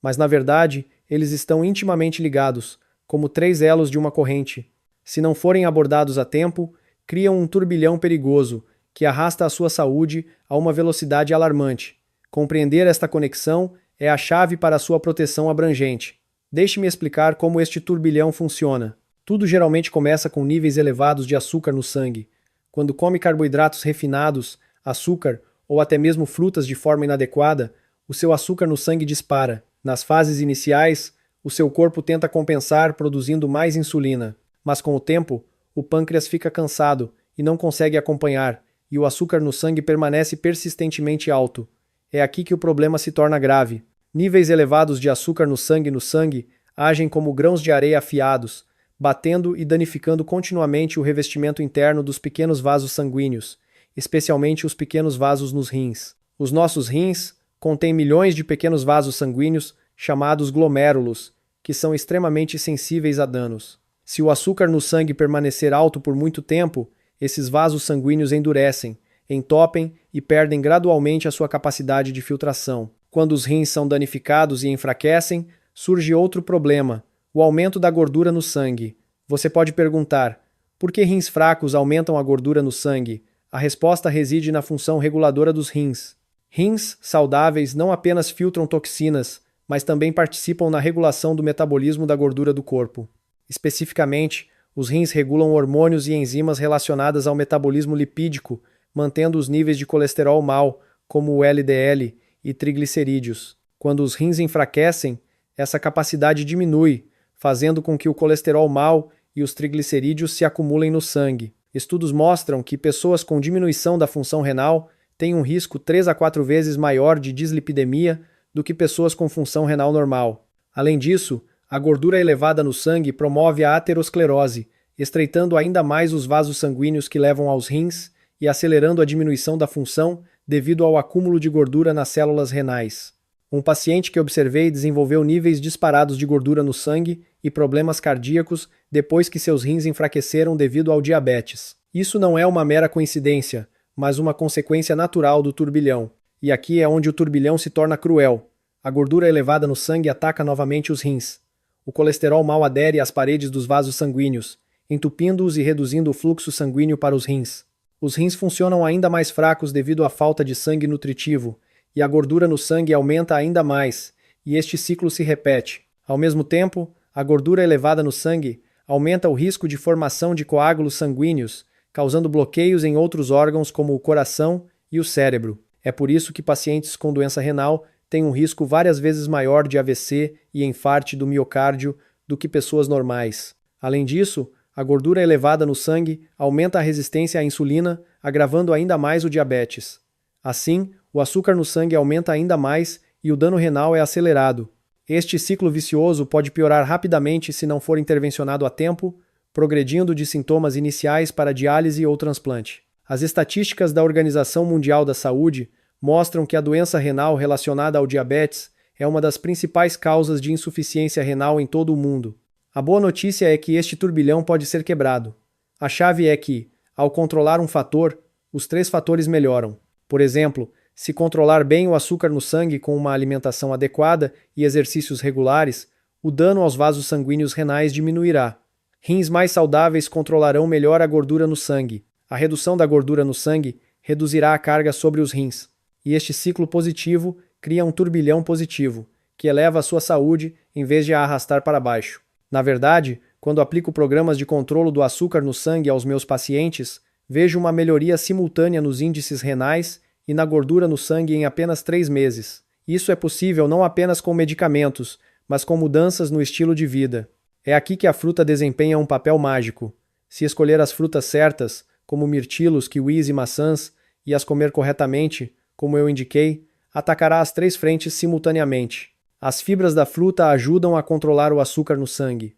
Mas, na verdade, eles estão intimamente ligados, como 3 elos de uma corrente. Se não forem abordados a tempo, criam um turbilhão perigoso que arrasta a sua saúde a uma velocidade alarmante. Compreender esta conexão é a chave para a sua proteção abrangente. Deixe-me explicar como este turbilhão funciona. Tudo geralmente começa com níveis elevados de açúcar no sangue. Quando come carboidratos refinados, açúcar ou até mesmo frutas de forma inadequada, o seu açúcar no sangue dispara. Nas fases iniciais, o seu corpo tenta compensar produzindo mais insulina, mas com o tempo, o pâncreas fica cansado e não consegue acompanhar, e o açúcar no sangue permanece persistentemente alto. É aqui que o problema se torna grave. Níveis elevados de açúcar no sangue agem como grãos de areia afiados, batendo e danificando continuamente o revestimento interno dos pequenos vasos sanguíneos, especialmente os pequenos vasos nos rins. Os nossos rins contêm milhões de pequenos vasos sanguíneos chamados glomérulos, que são extremamente sensíveis a danos. Se o açúcar no sangue permanecer alto por muito tempo, esses vasos sanguíneos endurecem, entopem e perdem gradualmente a sua capacidade de filtração. Quando os rins são danificados e enfraquecem, surge outro problema, o aumento da gordura no sangue. Você pode perguntar, por que rins fracos aumentam a gordura no sangue? A resposta reside na função reguladora dos rins. Rins saudáveis não apenas filtram toxinas, mas também participam na regulação do metabolismo da gordura do corpo. Especificamente, os rins regulam hormônios e enzimas relacionadas ao metabolismo lipídico, mantendo os níveis de colesterol mau, como o LDL, e triglicerídeos. Quando os rins enfraquecem, essa capacidade diminui, fazendo com que o colesterol mau e os triglicerídeos se acumulem no sangue. Estudos mostram que pessoas com diminuição da função renal têm um risco 3 a 4 vezes maior de dislipidemia do que pessoas com função renal normal. Além disso, a gordura elevada no sangue promove a aterosclerose, estreitando ainda mais os vasos sanguíneos que levam aos rins e acelerando a diminuição da função devido ao acúmulo de gordura nas células renais. Um paciente que observei desenvolveu níveis disparados de gordura no sangue e problemas cardíacos depois que seus rins enfraqueceram devido ao diabetes. Isso não é uma mera coincidência, mas uma consequência natural do turbilhão. E aqui é onde o turbilhão se torna cruel. A gordura elevada no sangue ataca novamente os rins. O colesterol mau adere às paredes dos vasos sanguíneos, entupindo-os e reduzindo o fluxo sanguíneo para os rins. Os rins funcionam ainda mais fracos devido à falta de sangue nutritivo, e a gordura no sangue aumenta ainda mais, e este ciclo se repete. Ao mesmo tempo, a gordura elevada no sangue aumenta o risco de formação de coágulos sanguíneos, causando bloqueios em outros órgãos como o coração e o cérebro. É por isso que pacientes com doença renal têm um risco várias vezes maior de AVC e enfarte do miocárdio do que pessoas normais. Além disso, a gordura elevada no sangue aumenta a resistência à insulina, agravando ainda mais o diabetes. Assim, o açúcar no sangue aumenta ainda mais e o dano renal é acelerado. Este ciclo vicioso pode piorar rapidamente se não for intervencionado a tempo, progredindo de sintomas iniciais para diálise ou transplante. As estatísticas da Organização Mundial da Saúde mostram que a doença renal relacionada ao diabetes é uma das principais causas de insuficiência renal em todo o mundo. A boa notícia é que este turbilhão pode ser quebrado. A chave é que, ao controlar um fator, os 3 fatores melhoram. Por exemplo, se controlar bem o açúcar no sangue com uma alimentação adequada e exercícios regulares, o dano aos vasos sanguíneos renais diminuirá. Rins mais saudáveis controlarão melhor a gordura no sangue. A redução da gordura no sangue reduzirá a carga sobre os rins. E este ciclo positivo cria um turbilhão positivo, que eleva a sua saúde em vez de a arrastar para baixo. Na verdade, quando aplico programas de controlo do açúcar no sangue aos meus pacientes, vejo uma melhoria simultânea nos índices renais e na gordura no sangue em apenas 3 meses. Isso é possível não apenas com medicamentos, mas com mudanças no estilo de vida. É aqui que a fruta desempenha um papel mágico. Se escolher as frutas certas, como mirtilos, kiwis e maçãs, e as comer corretamente, como eu indiquei, atacará as 3 frentes simultaneamente. As fibras da fruta ajudam a controlar o açúcar no sangue.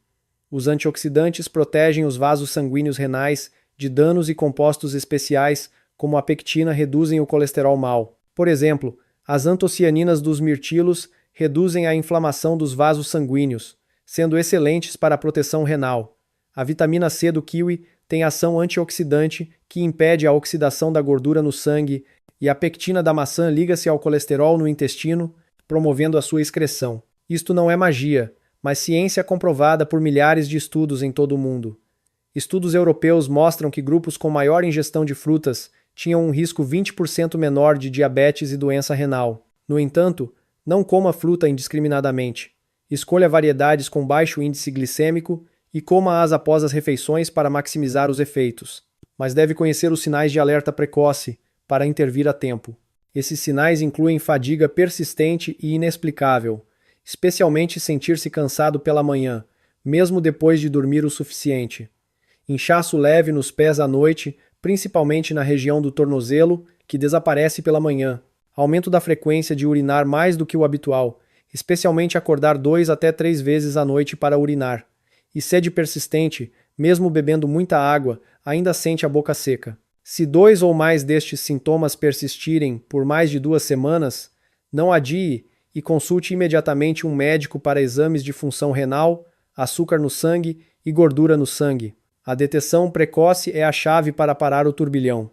Os antioxidantes protegem os vasos sanguíneos renais de danos e compostos especiais, como a pectina, reduzem o colesterol mau. Por exemplo, as antocianinas dos mirtilos reduzem a inflamação dos vasos sanguíneos, sendo excelentes para a proteção renal. A vitamina C do kiwi tem ação antioxidante que impede a oxidação da gordura no sangue, e a pectina da maçã liga-se ao colesterol no intestino, promovendo a sua excreção. Isto não é magia, mas ciência comprovada por milhares de estudos em todo o mundo. Estudos europeus mostram que grupos com maior ingestão de frutas tinham um risco 20% menor de diabetes e doença renal. No entanto, não coma fruta indiscriminadamente. Escolha variedades com baixo índice glicêmico e coma-as após as refeições para maximizar os efeitos. Mas deve conhecer os sinais de alerta precoce para intervir a tempo. Esses sinais incluem fadiga persistente e inexplicável, especialmente sentir-se cansado pela manhã, mesmo depois de dormir o suficiente. Inchaço leve nos pés à noite, principalmente na região do tornozelo, que desaparece pela manhã. Aumento da frequência de urinar mais do que o habitual, especialmente acordar 2 até 3 vezes à noite para urinar. E sede persistente, mesmo bebendo muita água, ainda sente a boca seca. Se 2 ou mais destes sintomas persistirem por mais de 2 semanas, não adie e consulte imediatamente um médico para exames de função renal, açúcar no sangue e gordura no sangue. A detecção precoce é a chave para parar o turbilhão.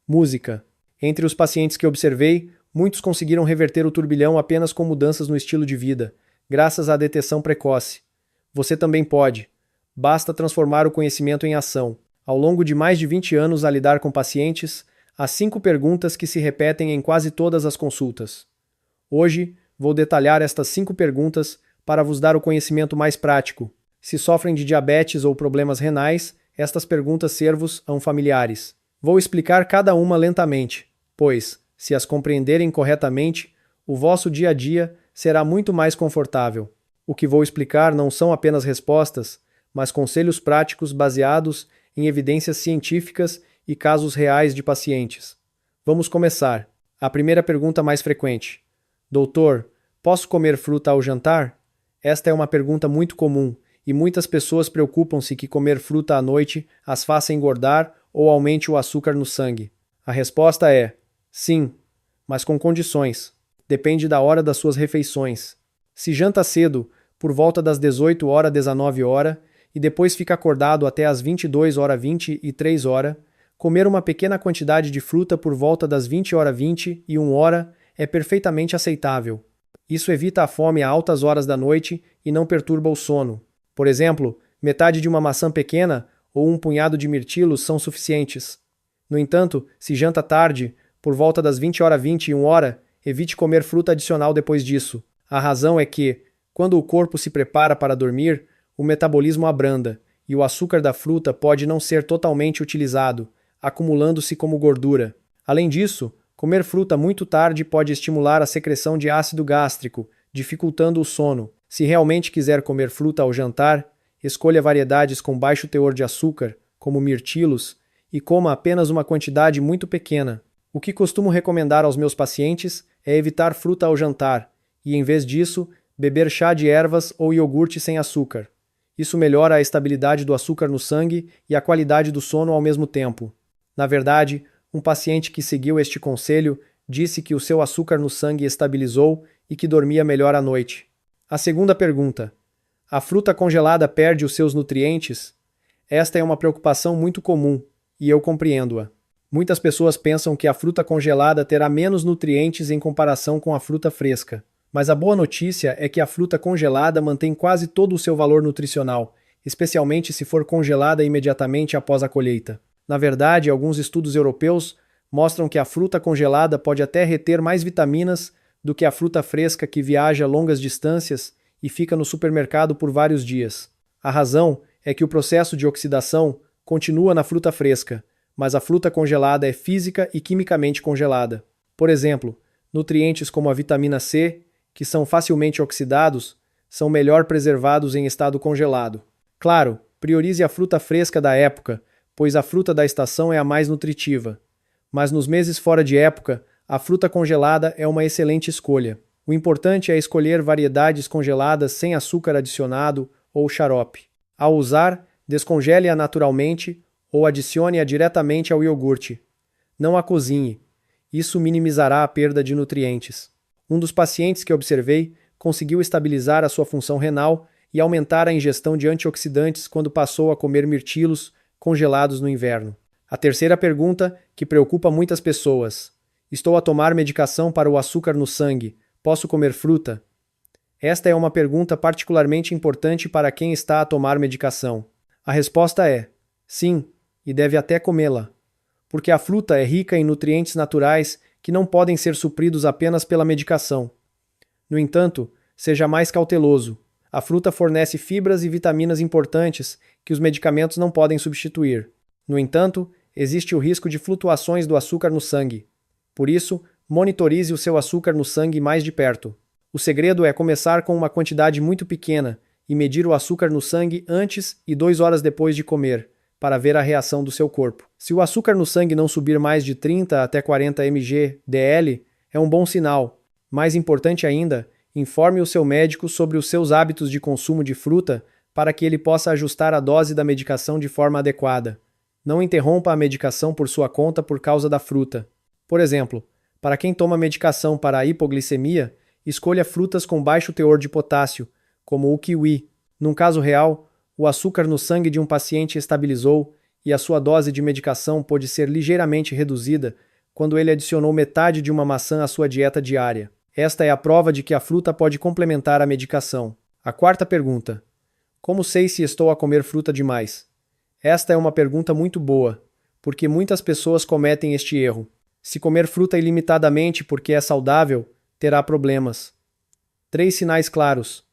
Música. Entre os pacientes que observei, muitos conseguiram reverter o turbilhão apenas com mudanças no estilo de vida, graças à detecção precoce. Você também pode. Basta transformar o conhecimento em ação. Ao longo de mais de 20 anos a lidar com pacientes, há 5 perguntas que se repetem em quase todas as consultas. Hoje, vou detalhar estas 5 perguntas para vos dar o conhecimento mais prático. Se sofrem de diabetes ou problemas renais, estas perguntas ser-vos-ão familiares. Vou explicar cada uma lentamente, pois, se as compreenderem corretamente, o vosso dia a dia será muito mais confortável. O que vou explicar não são apenas respostas, mas conselhos práticos baseados em evidências científicas e casos reais de pacientes. Vamos começar. A primeira pergunta mais frequente. Doutor, posso comer fruta ao jantar? Esta é uma pergunta muito comum, e muitas pessoas preocupam-se que comer fruta à noite as faça engordar ou aumente o açúcar no sangue. A resposta é: sim, mas com condições. Depende da hora das suas refeições. Se janta cedo, por volta das 18 horas, 19 horas, e depois fica acordado até as 22 horas 20 e 3 horas, comer uma pequena quantidade de fruta por volta das 20 horas 20 e 1 hora é perfeitamente aceitável. Isso evita a fome a altas horas da noite e não perturba o sono. Por exemplo, metade de uma maçã pequena ou um punhado de mirtilos são suficientes. No entanto, se janta tarde, por volta das 20 horas 20 e 1 hora, evite comer fruta adicional depois disso. A razão é que, quando o corpo se prepara para dormir, o metabolismo abranda, e o açúcar da fruta pode não ser totalmente utilizado, acumulando-se como gordura. Além disso, comer fruta muito tarde pode estimular a secreção de ácido gástrico, dificultando o sono. Se realmente quiser comer fruta ao jantar, escolha variedades com baixo teor de açúcar, como mirtilos, e coma apenas uma quantidade muito pequena. O que costumo recomendar aos meus pacientes é evitar fruta ao jantar, e em vez disso, beber chá de ervas ou iogurte sem açúcar. Isso melhora a estabilidade do açúcar no sangue e a qualidade do sono ao mesmo tempo. Na verdade, um paciente que seguiu este conselho disse que o seu açúcar no sangue estabilizou e que dormia melhor à noite. A segunda pergunta: a fruta congelada perde os seus nutrientes? Esta é uma preocupação muito comum, e eu compreendo-a. Muitas pessoas pensam que a fruta congelada terá menos nutrientes em comparação com a fruta fresca. Mas a boa notícia é que a fruta congelada mantém quase todo o seu valor nutricional, especialmente se for congelada imediatamente após a colheita. Na verdade, alguns estudos europeus mostram que a fruta congelada pode até reter mais vitaminas do que a fruta fresca que viaja longas distâncias e fica no supermercado por vários dias. A razão é que o processo de oxidação continua na fruta fresca, mas a fruta congelada é física e quimicamente congelada. Por exemplo, nutrientes como a vitamina C, que são facilmente oxidados, são melhor preservados em estado congelado. Claro, priorize a fruta fresca da época, pois a fruta da estação é a mais nutritiva. Mas nos meses fora de época, a fruta congelada é uma excelente escolha. O importante é escolher variedades congeladas sem açúcar adicionado ou xarope. Ao usar, descongele-a naturalmente ou adicione-a diretamente ao iogurte. Não a cozinhe. Isso minimizará a perda de nutrientes. Um dos pacientes que observei conseguiu estabilizar a sua função renal e aumentar a ingestão de antioxidantes quando passou a comer mirtilos congelados no inverno. A terceira pergunta, que preocupa muitas pessoas: estou a tomar medicação para o açúcar no sangue. Posso comer fruta? Esta é uma pergunta particularmente importante para quem está a tomar medicação. A resposta é: sim, e deve até comê-la. Porque a fruta é rica em nutrientes naturais que não podem ser supridos apenas pela medicação. No entanto, seja mais cauteloso. A fruta fornece fibras e vitaminas importantes que os medicamentos não podem substituir. No entanto, existe o risco de flutuações do açúcar no sangue. Por isso, monitorize o seu açúcar no sangue mais de perto. O segredo é começar com uma quantidade muito pequena e medir o açúcar no sangue antes e 2 horas depois de comer, para ver a reação do seu corpo. Se o açúcar no sangue não subir mais de 30 até 40 mg/dl, é um bom sinal. Mais importante ainda, informe o seu médico sobre os seus hábitos de consumo de fruta para que ele possa ajustar a dose da medicação de forma adequada. Não interrompa a medicação por sua conta por causa da fruta. Por exemplo, para quem toma medicação para a hipoglicemia, escolha frutas com baixo teor de potássio, como o kiwi. Num caso real, o açúcar no sangue de um paciente estabilizou e a sua dose de medicação pôde ser ligeiramente reduzida quando ele adicionou metade de uma maçã à sua dieta diária. Esta é a prova de que a fruta pode complementar a medicação. A quarta pergunta: como sei se estou a comer fruta demais? Esta é uma pergunta muito boa, porque muitas pessoas cometem este erro. Se comer fruta ilimitadamente porque é saudável, terá problemas. 3 sinais claros.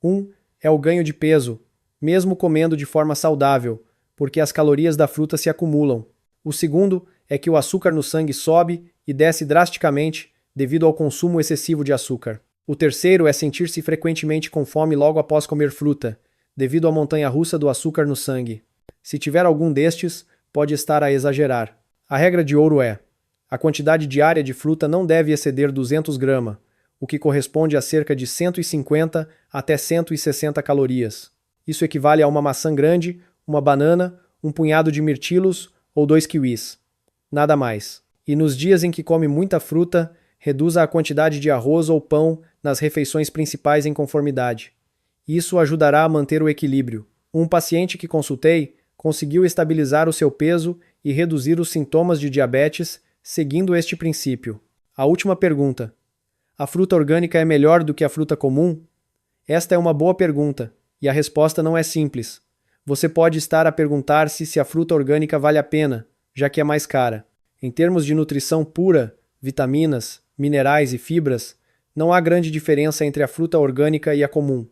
1. É o ganho de peso, mesmo comendo de forma saudável, porque as calorias da fruta se acumulam. O segundo é que o açúcar no sangue sobe e desce drasticamente devido ao consumo excessivo de açúcar. O terceiro é sentir-se frequentemente com fome logo após comer fruta, devido à montanha-russa do açúcar no sangue. Se tiver algum destes, pode estar a exagerar. A regra de ouro é: a quantidade diária de fruta não deve exceder 200 gramas, o que corresponde a cerca de 150 até 160 calorias. Isso equivale a uma maçã grande, uma banana, um punhado de mirtilos ou 2 kiwis. Nada mais. E nos dias em que come muita fruta, reduza a quantidade de arroz ou pão nas refeições principais em conformidade. Isso ajudará a manter o equilíbrio. Um paciente que consultei conseguiu estabilizar o seu peso e reduzir os sintomas de diabetes seguindo este princípio. A última pergunta: a fruta orgânica é melhor do que a fruta comum? Esta é uma boa pergunta, e a resposta não é simples. Você pode estar a perguntar-se se a fruta orgânica vale a pena, já que é mais cara. Em termos de nutrição pura, vitaminas, minerais e fibras, não há grande diferença entre a fruta orgânica e a comum.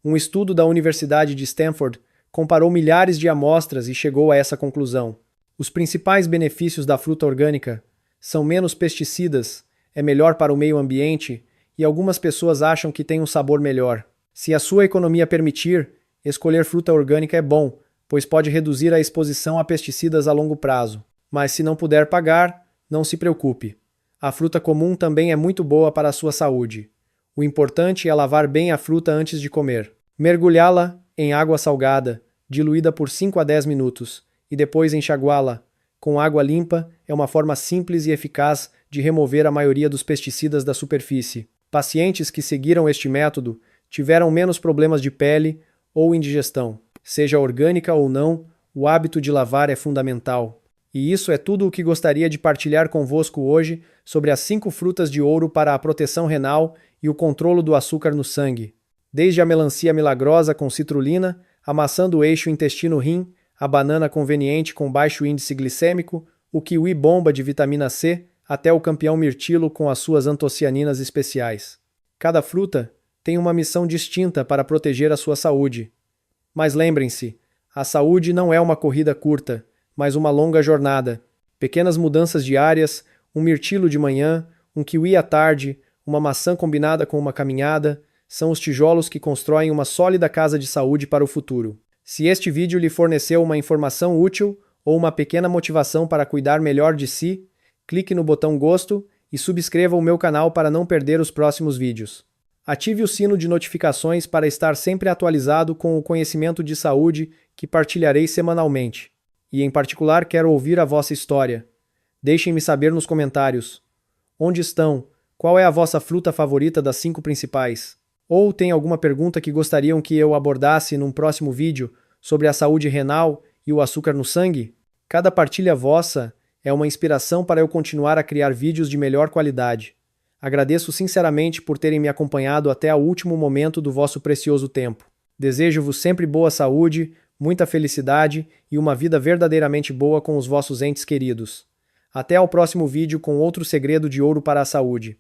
Um estudo da Universidade de Stanford comparou milhares de amostras e chegou a essa conclusão. Os principais benefícios da fruta orgânica são menos pesticidas, é melhor para o meio ambiente e algumas pessoas acham que tem um sabor melhor. Se a sua economia permitir, escolher fruta orgânica é bom, pois pode reduzir a exposição a pesticidas a longo prazo. Mas se não puder pagar, não se preocupe. A fruta comum também é muito boa para a sua saúde. O importante é lavar bem a fruta antes de comer. Mergulhá-la em água salgada, diluída por 5 a 10 minutos, e depois enxaguá-la com água limpa é uma forma simples e eficaz de remover a maioria dos pesticidas da superfície. Pacientes que seguiram este método tiveram menos problemas de pele ou indigestão. Seja orgânica ou não, o hábito de lavar é fundamental. E isso é tudo o que gostaria de partilhar convosco hoje sobre as 5 frutas de ouro para a proteção renal e o controlo do açúcar no sangue. Desde a melancia milagrosa com citrulina, a maçã do eixo intestino-rim, a banana conveniente com baixo índice glicêmico, o kiwi bomba de vitamina C, até o campeão mirtilo com as suas antocianinas especiais. Cada fruta tem uma missão distinta para proteger a sua saúde. Mas lembrem-se, a saúde não é uma corrida curta, mas uma longa jornada. Pequenas mudanças diárias, um mirtilo de manhã, um kiwi à tarde, uma maçã combinada com uma caminhada, são os tijolos que constroem uma sólida casa de saúde para o futuro. Se este vídeo lhe forneceu uma informação útil ou uma pequena motivação para cuidar melhor de si, clique no botão gosto e subscreva o meu canal para não perder os próximos vídeos. Ative o sino de notificações para estar sempre atualizado com o conhecimento de saúde que partilharei semanalmente. E em particular quero ouvir a vossa história. Deixem-me saber nos comentários. Onde estão? Qual é a vossa fruta favorita das 5 principais? Ou tem alguma pergunta que gostariam que eu abordasse num próximo vídeo sobre a saúde renal e o açúcar no sangue? Cada partilha vossa é uma inspiração para eu continuar a criar vídeos de melhor qualidade. Agradeço sinceramente por terem me acompanhado até o último momento do vosso precioso tempo. Desejo-vos sempre boa saúde, muita felicidade e uma vida verdadeiramente boa com os vossos entes queridos. Até ao próximo vídeo com outro segredo de ouro para a saúde.